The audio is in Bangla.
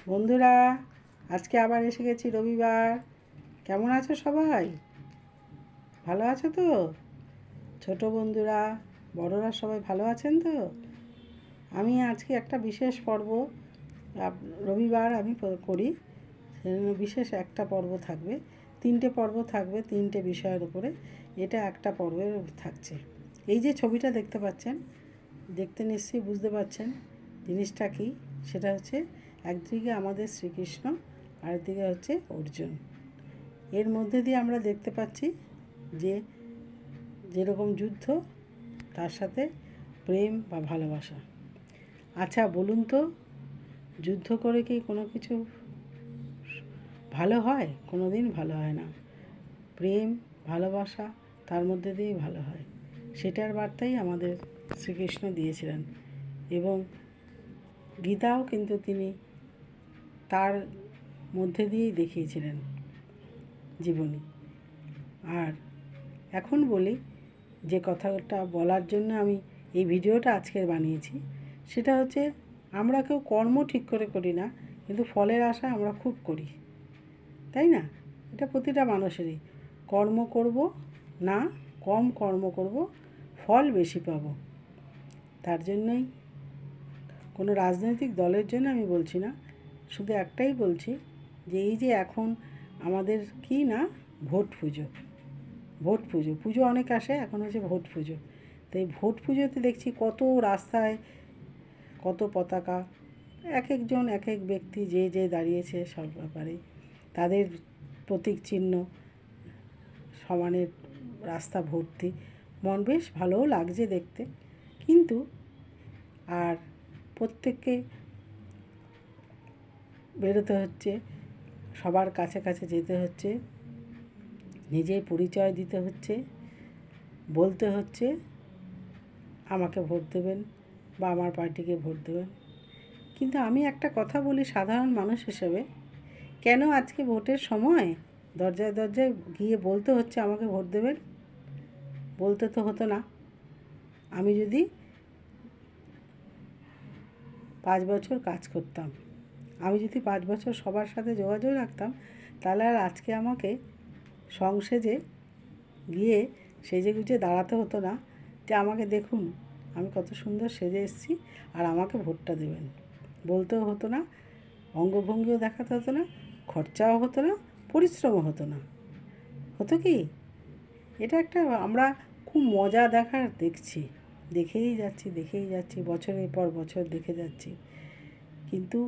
বন্ধুরা, আজকে আবার এসে গেছি রবিবার। কেমন আছো সবাই? ভালো আছো তো? ছোট বন্ধুরা, বড়রা সবাই ভালো আছেন তো? আমি আজকে একটা বিশেষ পর্ব, রবিবার আমি করি, সেজন্য বিশেষ একটা পর্ব থাকবে। 3টে পর্ব থাকবে 3টে বিষয়ের উপরে। এটা একটা পর্বের থাকছে। এই যে ছবিটা দেখতে পাচ্ছেন, দেখতে নিশ্চয়ই বুঝতে পারছেন জিনিসটা কি। সেটা হচ্ছে একদিকে আমাদের শ্রীকৃষ্ণ, আরেকদিকে হচ্ছে অর্জুন। এর মধ্যে দিয়ে আমরা দেখতে পাচ্ছি যে যেরকম যুদ্ধ, তার সাথে প্রেম বা ভালোবাসা। আচ্ছা বলুন তো, যুদ্ধ করে কি কোনো কিছু ভালো হয়? কোনো দিন ভালো হয় না। প্রেম, ভালোবাসা, তার মধ্যে দিয়েই ভালো হয়। সেটার বার্তাই আমাদের শ্রীকৃষ্ণ দিয়েছিলেন। এবং গীতাও কিন্তু তিনি তার মধ্যে দিয়েই দেখিয়েছিলেন জীবনী। আর এখন বলি, যে কথাটা বলার জন্য আমি এই ভিডিওটা আজকের বানিয়েছি, সেটা হচ্ছে আমরা কেউ কর্ম ঠিক করে করি না, কিন্তু ফলের আশা আমরা খুব করি, তাই না? এটা প্রতিটা মানুষেরই। কর্ম করব না, কম কর্ম করব, ফল বেশি পাব। তার জন্যই কোনো রাজনৈতিক দলের জন্য আমি বলছি না, শুধু একটাই বলছি যে এই যে এখন আমাদের কি না, ভোট পুজো। ভোট পুজো পুজো অনেক আসে, এখন হচ্ছে ভোট পুজো। তো এই ভোট পুজোতে দেখছি কত রাস্তায় কত পতাকা, এক একজন এক এক ব্যক্তি যে যে দাঁড়িয়েছে সব ব্যাপারে তাদের প্রতীক চিহ্ন সমানের রাস্তা ভর্তি। মন বেশ ভালোও লাগছে দেখতে। কিন্তু আর প্রত্যেককে বেরোতে হচ্ছে, সবার কাছে কাছে যেতে হচ্ছে, নিজের পরিচয় দিতে হচ্ছে, বলতে হচ্ছে আমাকে ভোট দেবেন বা আমার পার্টিকে ভোট দেবেন। কিন্তু আমি একটা কথা বলি সাধারণ মানুষ হিসেবে, কেন আজকে ভোটের সময় দরজায় দরজায় গিয়ে বলতে হচ্ছে আমাকে ভোট দেবেন? বলতে তো হতো না। আমি যদি 5 বছর কাজ করতাম, আমি যদি 5 বছর সবার সাথে যোগাযোগ রাখতাম, তাহলে আর আজকে আমাকে সংসেজে গিয়ে সেজে গুজে দাঁড়াতে হতো না যে আমাকে দেখুন আমি কত সুন্দর সেজে এসেছি আর আমাকে ভোটটা দেবেন। বলতেও হতো না, অঙ্গভঙ্গিও দেখাতে হতো না, খরচাও হতো না, পরিশ্রমও হতো না। হতো কি? এটা একটা আমরা খুব মজা দেখার দেখছি, দেখেই যাচ্ছি বছরের পর বছর দেখে যাচ্ছি। কিন্তু